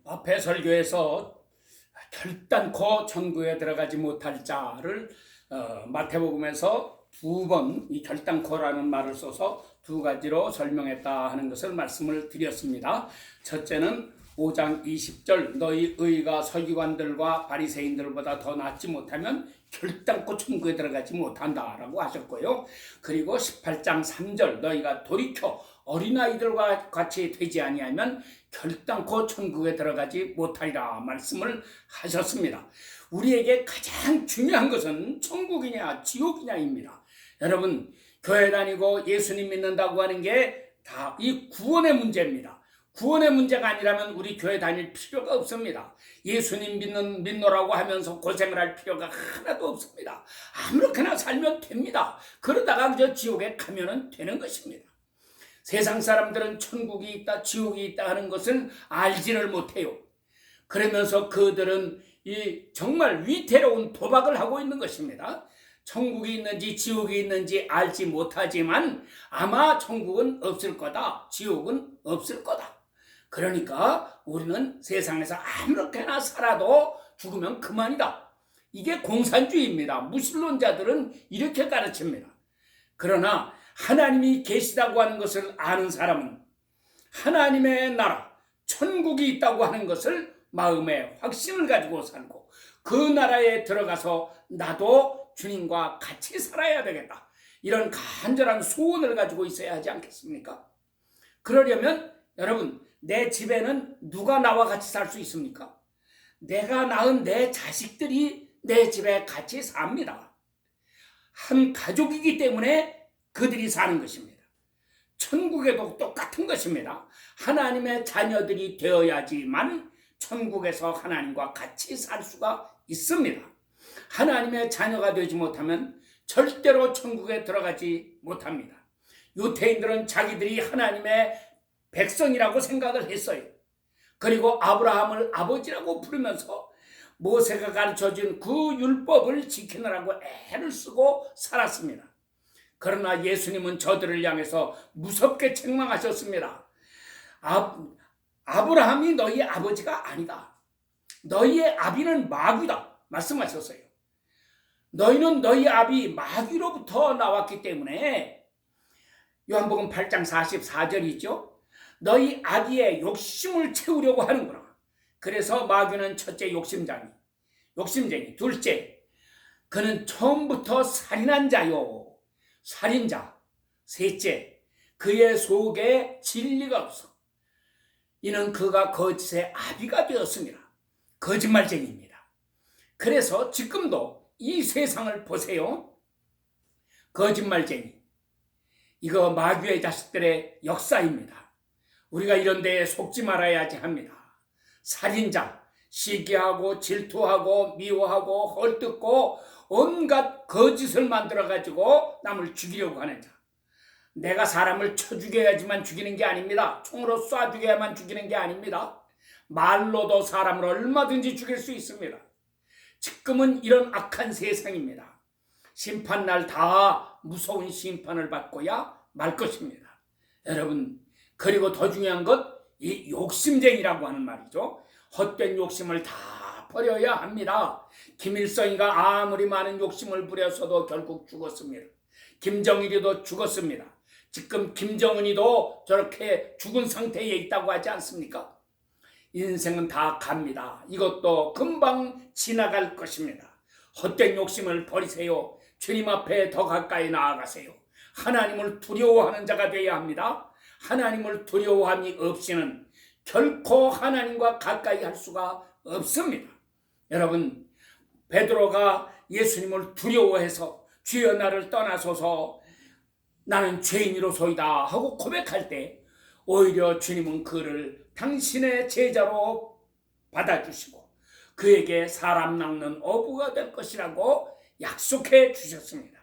앞에 설교에서 결단코 천국에 들어가지 못할 자를 마태복음에서 두 번 이 결단코라는 말을 써서 두 가지로 설명했다 하는 것을 말씀을 드렸습니다. 첫째는 5장 20절 너희 의가 서기관들과 바리새인들보다 더 낫지 못하면 결단코 천국에 들어가지 못한다라고 하셨고요. 그리고 18장 3절 너희가 돌이켜 어린아이들과 같이 되지 아니하면 결단코 천국에 들어가지 못하리라 말씀을 하셨습니다. 우리에게 가장 중요한 것은 천국이냐 지옥이냐입니다. 여러분, 교회 다니고 예수님 믿는다고 하는 게 다 이 구원의 문제입니다. 구원의 문제가 아니라면 우리 교회 다닐 필요가 없습니다. 예수님 믿노라고 하면서 고생을 할 필요가 하나도 없습니다. 아무렇게나 살면 됩니다. 그러다가 그저 지옥에 가면 되는 것입니다. 세상 사람들은 천국이 있다 지옥이 있다 하는 것을 알지를 못해요. 그러면서 그들은 이 정말 위태로운 도박을 하고 있는 것입니다. 천국이 있는지 지옥이 있는지 알지 못하지만 아마 천국은 없을 거다, 지옥은 없을 거다. 그러니까 우리는 세상에서 아무렇게나 살아도 죽으면 그만이다. 이게 공산주의입니다. 무신론자들은 이렇게 가르칩니다. 그러나 하나님이 계시다고 하는 것을 아는 사람은 하나님의 나라, 천국이 있다고 하는 것을 마음에 확신을 가지고 살고 그 나라에 들어가서 나도 주님과 같이 살아야 되겠다. 이런 간절한 소원을 가지고 있어야 하지 않겠습니까? 그러려면 여러분, 내 집에는 누가 나와 같이 살 수 있습니까? 내가 낳은 내 자식들이 내 집에 같이 삽니다. 한 가족이기 때문에 그들이 사는 것입니다. 천국에도 똑같은 것입니다. 하나님의 자녀들이 되어야지만 천국에서 하나님과 같이 살 수가 있습니다. 하나님의 자녀가 되지 못하면 절대로 천국에 들어가지 못합니다. 유대인들은 자기들이 하나님의 백성이라고 생각을 했어요. 그리고 아브라함을 아버지라고 부르면서 모세가 가르쳐준 그 율법을 지키느라고 애를 쓰고 살았습니다. 그러나 예수님은 저들을 향해서 무섭게 책망하셨습니다. 아브라함이 너희 아버지가 아니다. 너희의 아비는 마귀다 말씀하셨어요. 너희는 너희 아비 마귀로부터 나왔기 때문에 요한복음 8장 44절이죠. 너희 아비의 욕심을 채우려고 하는구나. 그래서 마귀는 첫째 욕심쟁이, 둘째 그는 처음부터 살인한 자요, 살인자. 셋째 그의 속에 진리가 없어. 이는 그가 거짓의 아비가 되었습니다. 거짓말쟁이입니다. 그래서 지금도 이 세상을 보세요. 거짓말쟁이, 이거 마귀의 자식들의 역사입니다. 우리가 이런 데에 속지 말아야지 합니다. 살인자, 시기하고 질투하고 미워하고 헐뜯고 온갖 거짓을 만들어가지고 남을 죽이려고 하는 자. 내가 사람을 쳐 죽여야지만 죽이는 게 아닙니다. 총으로 쏴 죽여야만 죽이는 게 아닙니다. 말로도 사람을 얼마든지 죽일 수 있습니다. 지금은 이런 악한 세상입니다. 심판날 다 무서운 심판을 받고야 말 것입니다. 여러분, 그리고 더 중요한 것, 이 욕심쟁이라고 하는 말이죠. 헛된 욕심을 다 버려야 합니다. 김일성이가 아무리 많은 욕심을 부렸어도 결국 죽었습니다. 김정일이도 죽었습니다. 지금 김정은이도 저렇게 죽은 상태에 있다고 하지 않습니까? 인생은 다 갑니다. 이것도 금방 지나갈 것입니다. 헛된 욕심을 버리세요. 주님 앞에 더 가까이 나아가세요. 하나님을 두려워하는 자가 되어야 합니다. 하나님을 두려워함이 없이는 결코 하나님과 가까이 할 수가 없습니다. 여러분, 베드로가 예수님을 두려워해서 주여 나를 떠나소서 나는 죄인이로소이다 하고 고백할 때 오히려 주님은 그를 당신의 제자로 받아주시고 그에게 사람 낚는 어부가 될 것이라고 약속해 주셨습니다.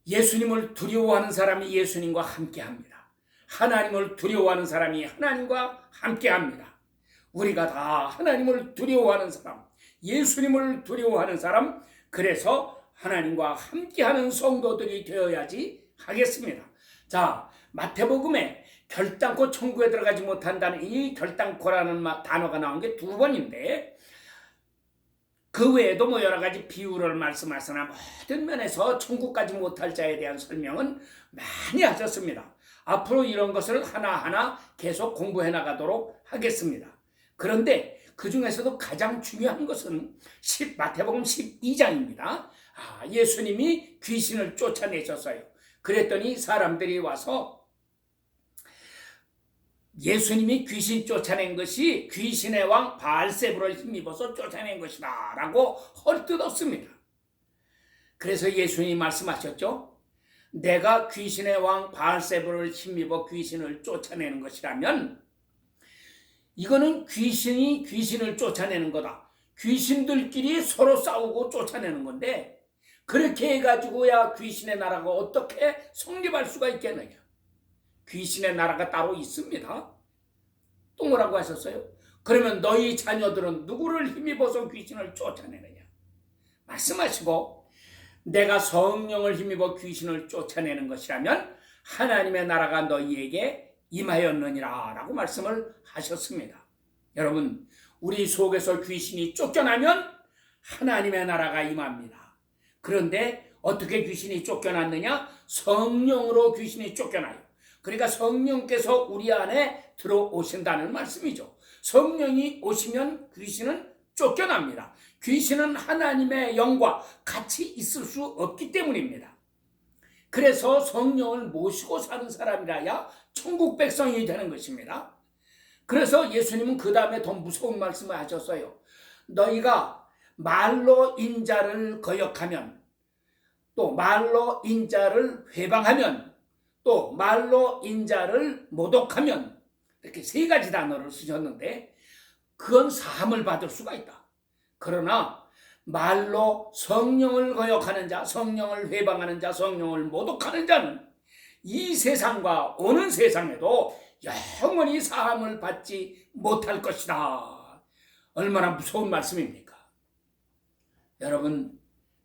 예수님을 두려워하는 사람이 예수님과 함께합니다. 하나님을 두려워하는 사람이 하나님과 함께합니다. 우리가 다 하나님을 두려워하는 사람, 예수님을 두려워하는 사람, 그래서 하나님과 함께하는 성도들이 되어야지 하겠습니다. 자, 마태복음에 결단코 천국에 들어가지 못한다는 이 결단코라는 단어가 나온 게 2번인데, 그 외에도 뭐 여러 가지 비유를 말씀하시나 모든 면에서 천국 가지 못할 자에 대한 설명은 많이 하셨습니다. 앞으로 이런 것을 하나하나 계속 공부해 나가도록 하겠습니다. 그런데 그 중에서도 가장 중요한 것은 마태복음 12장입니다. 예수님이 귀신을 쫓아내셨어요. 그랬더니 사람들이 와서 예수님이 귀신 쫓아낸 것이 귀신의 왕 바알세불을 힘입어서 쫓아낸 것이다 라고 헐뜯었습니다. 그래서 예수님이 말씀하셨죠. 내가 귀신의 왕 바알세불을 힘입어 귀신을 쫓아내는 것이라면 이거는 귀신이 귀신을 쫓아내는 거다. 귀신들끼리 서로 싸우고 쫓아내는 건데, 그렇게 해가지고야 귀신의 나라가 어떻게 성립할 수가 있겠느냐. 귀신의 나라가 따로 있습니다. 또 뭐라고 하셨어요? 그러면 너희 자녀들은 누구를 힘입어서 귀신을 쫓아내느냐. 말씀하시고, 내가 성령을 힘입어 귀신을 쫓아내는 것이라면 하나님의 나라가 너희에게 임하였느니라 라고 말씀을 하셨습니다. 여러분, 우리 속에서 귀신이 쫓겨나면 하나님의 나라가 임합니다. 그런데 어떻게 귀신이 쫓겨났느냐? 성령으로 귀신이 쫓겨나요. 그러니까 성령께서 우리 안에 들어오신다는 말씀이죠. 성령이 오시면 귀신은 쫓겨납니다. 귀신은 하나님의 영과 같이 있을 수 없기 때문입니다. 그래서 성령을 모시고 사는 사람이라야 천국 백성이 되는 것입니다. 그래서 예수님은 그 다음에 더 무서운 말씀을 하셨어요. 너희가 말로 인자를 거역하면, 또 말로 인자를 회방하면, 또 말로 인자를 모독하면, 이렇게 3가지 단어를 쓰셨는데 그건 사함을 받을 수가 있다. 그러나 말로 성령을 거역하는 자, 성령을 회방하는 자, 성령을 모독하는 자는 이 세상과 오는 세상에도 영원히 사함을 받지 못할 것이다. 얼마나 무서운 말씀입니까? 여러분,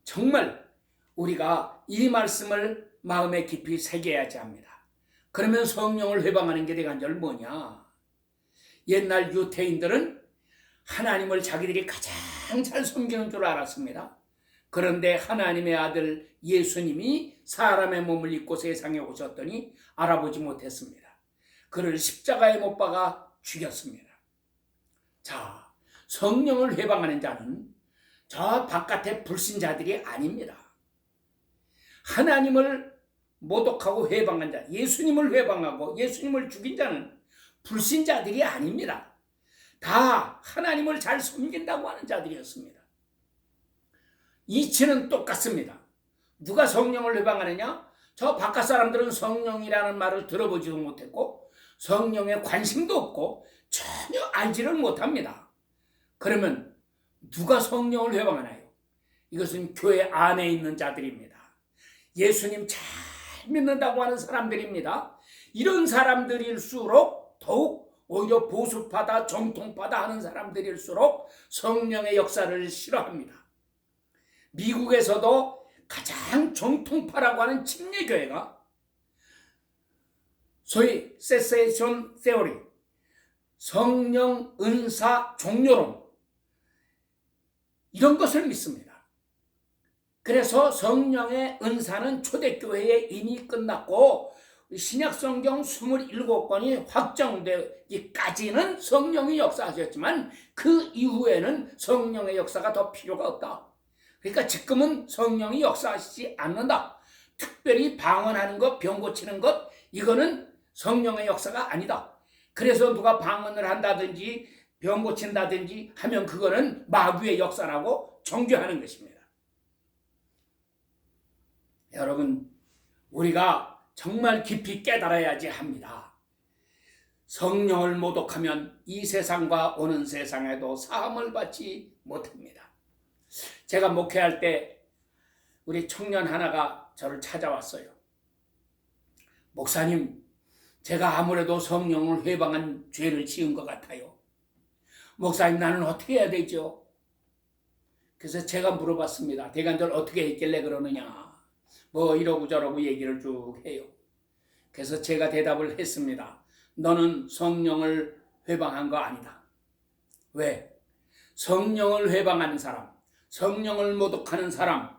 정말 우리가 이 말씀을 마음에 깊이 새겨야지 합니다. 그러면 성령을 회방하는 게 대간절 뭐냐? 옛날 유태인들은 하나님을 자기들이 가장 잘 섬기는 줄 알았습니다. 그런데 하나님의 아들 예수님이 사람의 몸을 입고 세상에 오셨더니 알아보지 못했습니다. 그를 십자가에 못 박아 죽였습니다. 자, 성령을 회방하는 자는 저 바깥의 불신자들이 아닙니다. 하나님을 모독하고 회방한 자, 예수님을 회방하고 예수님을 죽인 자는 불신자들이 아닙니다. 다 하나님을 잘 섬긴다고 하는 자들이었습니다. 이치는 똑같습니다. 누가 성령을 회방하느냐? 저 바깥 사람들은 성령이라는 말을 들어보지도 못했고 성령에 관심도 없고 전혀 알지를 못합니다. 그러면 누가 성령을 회방하나요? 이것은 교회 안에 있는 자들입니다. 예수님 잘 믿는다고 하는 사람들입니다. 이런 사람들일수록 더욱 오히려 보수파다, 정통파다 하는 사람들일수록 성령의 역사를 싫어합니다. 미국에서도 가장 정통파라고 하는 침례교회가 소위 세세이션 세오리, 성령 은사 종료론, 이런 것을 믿습니다. 그래서 성령의 은사는 초대교회에 이미 끝났고 신약성경 27권이 확정되기까지는 성령이 역사하셨지만 그 이후에는 성령의 역사가 더 필요가 없다. 그러니까 지금은 성령이 역사하시지 않는다. 특별히 방언하는 것, 병 고치는 것, 이거는 성령의 역사가 아니다. 그래서 누가 방언을 한다든지 병 고친다든지 하면 그거는 마귀의 역사라고 정죄하는 것입니다. 여러분, 우리가 정말 깊이 깨달아야지 합니다. 성령을 모독하면 이 세상과 오는 세상에도 사함을 받지 못합니다. 제가 목회할 때 우리 청년 하나가 저를 찾아왔어요. 목사님, 제가 아무래도 성령을 회방한 죄를 지은 것 같아요. 목사님, 나는 어떻게 해야 되죠? 그래서 제가 물어봤습니다. 대간절 어떻게 했길래 그러느냐? 뭐 이러고 저러고 얘기를 쭉 해요. 그래서 제가 대답을 했습니다. 너는 성령을 회방한 거 아니다. 왜? 성령을 회방하는 사람, 성령을 모독하는 사람,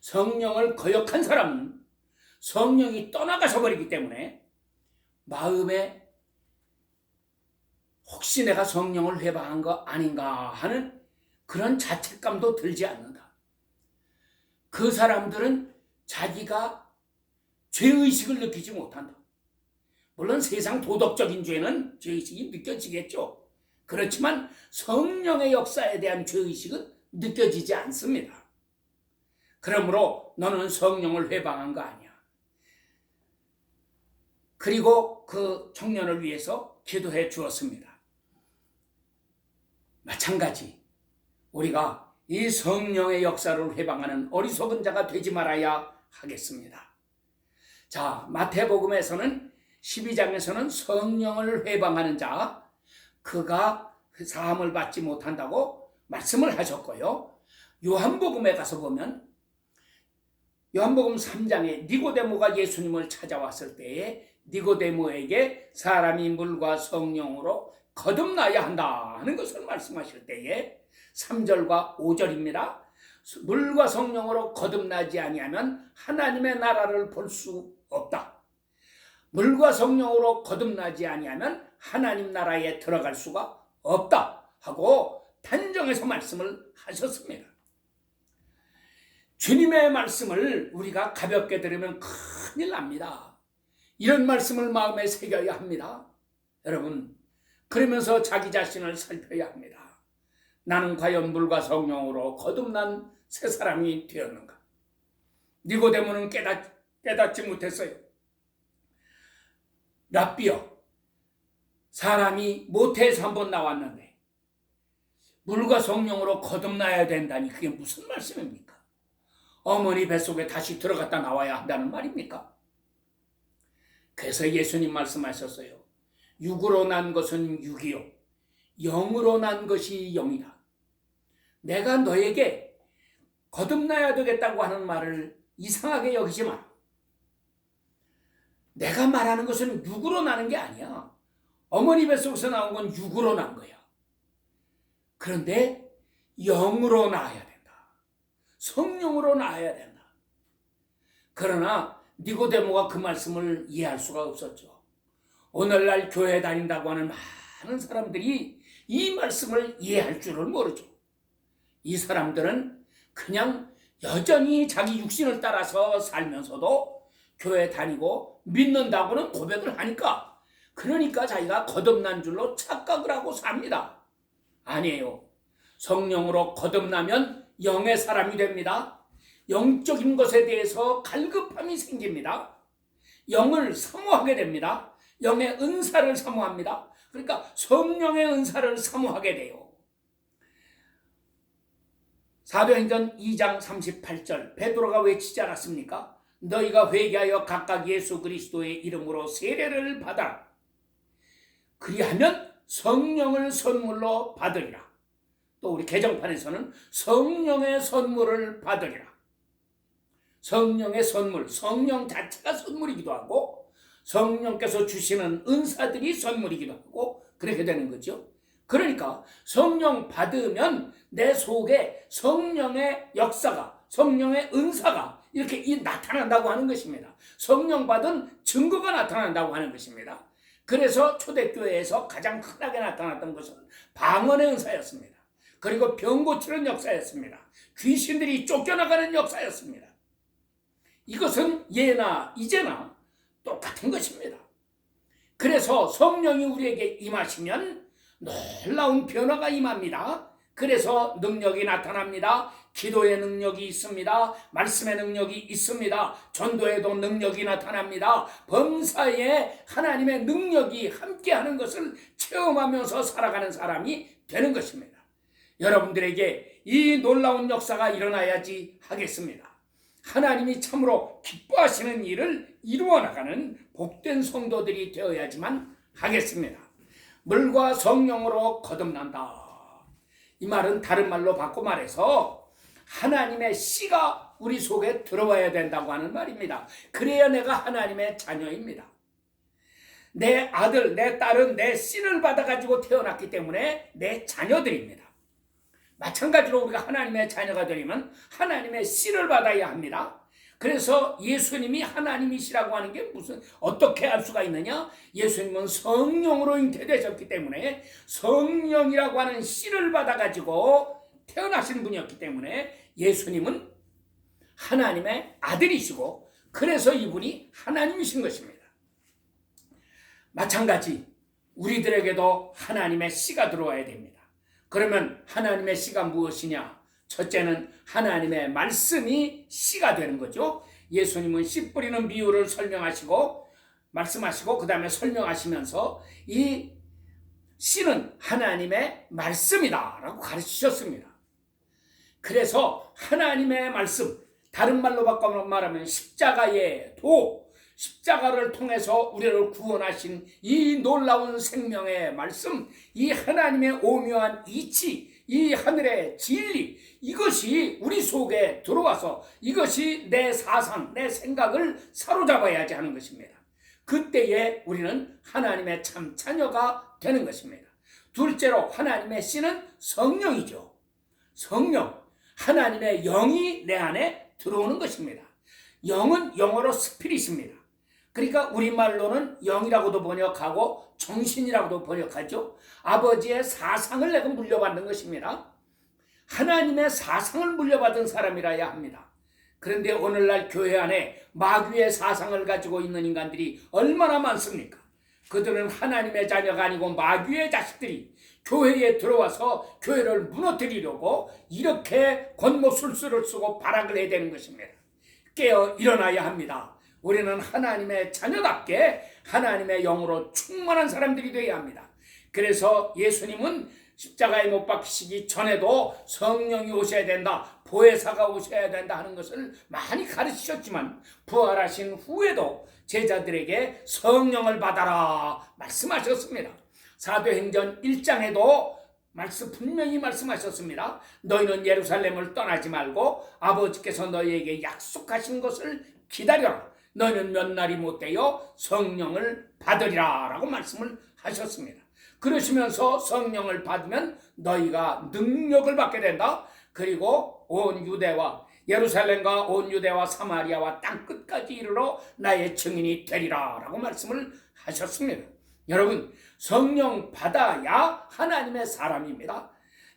성령을 거역한 사람은 성령이 떠나가서 버리기 때문에 마음에 혹시 내가 성령을 회방한 거 아닌가 하는 그런 자책감도 들지 않는다. 그 사람들은 자기가 죄의식을 느끼지 못한다. 물론 세상 도덕적인 죄는 죄의식이 느껴지겠죠. 그렇지만 성령의 역사에 대한 죄의식은 느껴지지 않습니다. 그러므로 너는 성령을 회방한 거 아니야. 그리고 그 청년을 위해서 기도해 주었습니다. 마찬가지 우리가 이 성령의 역사를 회방하는 어리석은 자가 되지 말아야 하겠습니다. 자, 마태복음에서는 12장에서는 성령을 회방하는 자, 그가 사함을 받지 못한다고 말씀을 하셨고요. 요한복음에 가서 보면 요한복음 3장에 니고데모가 예수님을 찾아왔을 때에 니고데모에게 사람이 물과 성령으로 거듭나야 한다 하는 것을 말씀하실 때에 3절과 5절입니다. 물과 성령으로 거듭나지 아니하면 하나님의 나라를 볼 수 없다. 물과 성령으로 거듭나지 아니하면 하나님 나라에 들어갈 수가 없다 하고 단정해서 말씀을 하셨습니다. 주님의 말씀을 우리가 가볍게 들으면 큰일 납니다. 이런 말씀을 마음에 새겨야 합니다. 여러분, 그러면서 자기 자신을 살펴야 합니다. 나는 과연 물과 성령으로 거듭난 새 사람이 되었는가? 니고데모는 깨닫지 못했어요. 랍비여, 사람이 모태에서 한번 나왔는데 물과 성령으로 거듭나야 된다니 그게 무슨 말씀입니까? 어머니 뱃속에 다시 들어갔다 나와야 한다는 말입니까? 그래서 예수님 말씀하셨어요. 육으로 난 것은 육이요 영으로 난 것이 영이다. 내가 너에게 거듭나야 되겠다고 하는 말을 이상하게 여기지 마라. 내가 말하는 것은 육으로 나는 게 아니야. 어머니 뱃속에서 나온 건 육으로 난 거야. 그런데 영으로 나아야 된다. 성령으로 나아야 된다. 그러나 니고데모가 그 말씀을 이해할 수가 없었죠. 오늘날 교회 다닌다고 하는 많은 사람들이 이 말씀을 이해할 줄을 모르죠. 이 사람들은 그냥 여전히 자기 육신을 따라서 살면서도 교회 다니고 믿는다고는 고백을 하니까 그러니까 자기가 거듭난 줄로 착각을 하고 삽니다. 아니에요. 성령으로 거듭나면 영의 사람이 됩니다. 영적인 것에 대해서 갈급함이 생깁니다. 영을 사모하게 됩니다. 영의 은사를 사모합니다. 그러니까 성령의 은사를 사모하게 돼요. 사도행전 2장 38절 베드로가 외치지 않았습니까? 너희가 회개하여 각각 예수 그리스도의 이름으로 세례를 받아라. 그리하면 성령을 선물로 받으리라. 또 우리 개정판에서는 성령의 선물을 받으리라. 성령의 선물, 성령 자체가 선물이기도 하고 성령께서 주시는 은사들이 선물이기도 하고 그렇게 되는 거죠. 그러니까 성령 받으면 내 속에 성령의 역사가, 성령의 은사가 이렇게 나타난다고 하는 것입니다. 성령 받은 증거가 나타난다고 하는 것입니다. 그래서 초대교회에서 가장 흔하게 나타났던 것은 방언의 은사였습니다. 그리고 병 고치는 역사였습니다. 귀신들이 쫓겨나가는 역사였습니다. 이것은 예나 이제나 똑같은 것입니다. 그래서 성령이 우리에게 임하시면 놀라운 변화가 임합니다. 그래서 능력이 나타납니다. 기도의 능력이 있습니다. 말씀의 능력이 있습니다. 전도에도 능력이 나타납니다. 범사에 하나님의 능력이 함께하는 것을 체험하면서 살아가는 사람이 되는 것입니다. 여러분들에게 이 놀라운 역사가 일어나야지 하겠습니다. 하나님이 참으로 기뻐하시는 일을 이루어 나가는 복된 성도들이 되어야지만 하겠습니다. 물과 성령으로 거듭난다. 이 말은 다른 말로 바꿔 말해서 하나님의 씨가 우리 속에 들어와야 된다고 하는 말입니다. 그래야 내가 하나님의 자녀입니다. 내 아들, 내 딸은 내 씨를 받아가지고 태어났기 때문에 내 자녀들입니다. 마찬가지로 우리가 하나님의 자녀가 되려면 하나님의 씨를 받아야 합니다. 그래서 예수님이 하나님이시라고 하는 게 어떻게 알 수가 있느냐? 예수님은 성령으로 잉태되셨기 때문에 성령이라고 하는 씨를 받아가지고 태어나신 분이었기 때문에 예수님은 하나님의 아들이시고 그래서 이분이 하나님이신 것입니다. 마찬가지 우리들에게도 하나님의 씨가 들어와야 됩니다. 그러면 하나님의 씨가 무엇이냐? 첫째는 하나님의 말씀이 씨가 되는 거죠. 예수님은 씨 뿌리는 비유를 설명하시고 말씀하시고 그 다음에 설명하시면서 이 씨는 하나님의 말씀이다 라고 가르치셨습니다. 그래서 하나님의 말씀, 다른 말로 바꿔 말하면 십자가의 도, 십자가를 통해서 우리를 구원하신 이 놀라운 생명의 말씀, 이 하나님의 오묘한 이치, 이 하늘의 진리, 이것이 우리 속에 들어와서 이것이 내 사상, 내 생각을 사로잡아야지 하는 것입니다. 그때에 우리는 하나님의 참 자녀가 되는 것입니다. 둘째로 하나님의 씨는 성령이죠. 성령, 하나님의 영이 내 안에 들어오는 것입니다. 영은 영어로 스피릿입니다. 그러니까 우리말로는 영이라고도 번역하고 정신이라고도 번역하죠. 아버지의 사상을 내가 물려받는 것입니다. 하나님의 사상을 물려받은 사람이라야 합니다. 그런데 오늘날 교회 안에 마귀의 사상을 가지고 있는 인간들이 얼마나 많습니까? 그들은 하나님의 자녀가 아니고 마귀의 자식들이 교회에 들어와서 교회를 무너뜨리려고 이렇게 권모술수를 쓰고 발악을 해야 되는 것입니다. 깨어 일어나야 합니다. 우리는 하나님의 자녀답게 하나님의 영으로 충만한 사람들이 되어야 합니다. 그래서 예수님은 십자가에 못 박히시기 전에도 성령이 오셔야 된다, 보혜사가 오셔야 된다 하는 것을 많이 가르치셨지만 부활하신 후에도 제자들에게 성령을 받아라 말씀하셨습니다. 사도행전 1장에도 분명히 말씀하셨습니다. 너희는 예루살렘을 떠나지 말고 아버지께서 너희에게 약속하신 것을 기다려라. 너희는 몇 날이 못되어 성령을 받으리라 라고 말씀을 하셨습니다. 그러시면서 성령을 받으면 너희가 능력을 받게 된다. 그리고 온 유대와 예루살렘과 온 유대와 사마리아와 땅끝까지 이르러 나의 증인이 되리라 라고 말씀을 하셨습니다. 여러분, 성령 받아야 하나님의 사람입니다.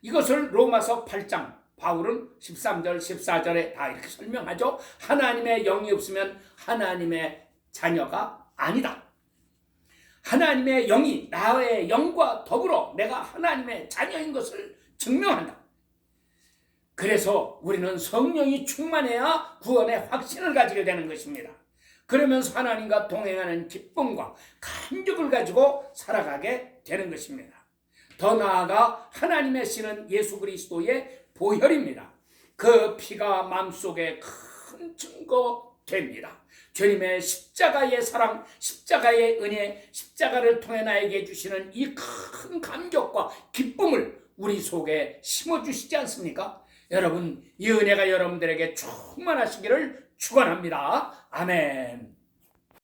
이것을 로마서 8장 바울은 13절 14절에 다 이렇게 설명하죠. 하나님의 영이 없으면 하나님의 자녀가 아니다. 하나님의 영이 나의 영과 더불어 내가 하나님의 자녀인 것을 증명한다. 그래서 우리는 성령이 충만해야 구원의 확신을 가지게 되는 것입니다. 그러면서 하나님과 동행하는 기쁨과 감격을 가지고 살아가게 되는 것입니다. 더 나아가 하나님의 씨는 예수 그리스도의 보혈입니다. 그 피가 마음속에 큰 증거 됩니다. 주님의 십자가의 사랑, 십자가의 은혜, 십자가를 통해 나에게 주시는 이 큰 감격과 기쁨을 우리 속에 심어주시지 않습니까? 여러분, 이 은혜가 여러분들에게 충만하시기를 축원합니다. 아멘.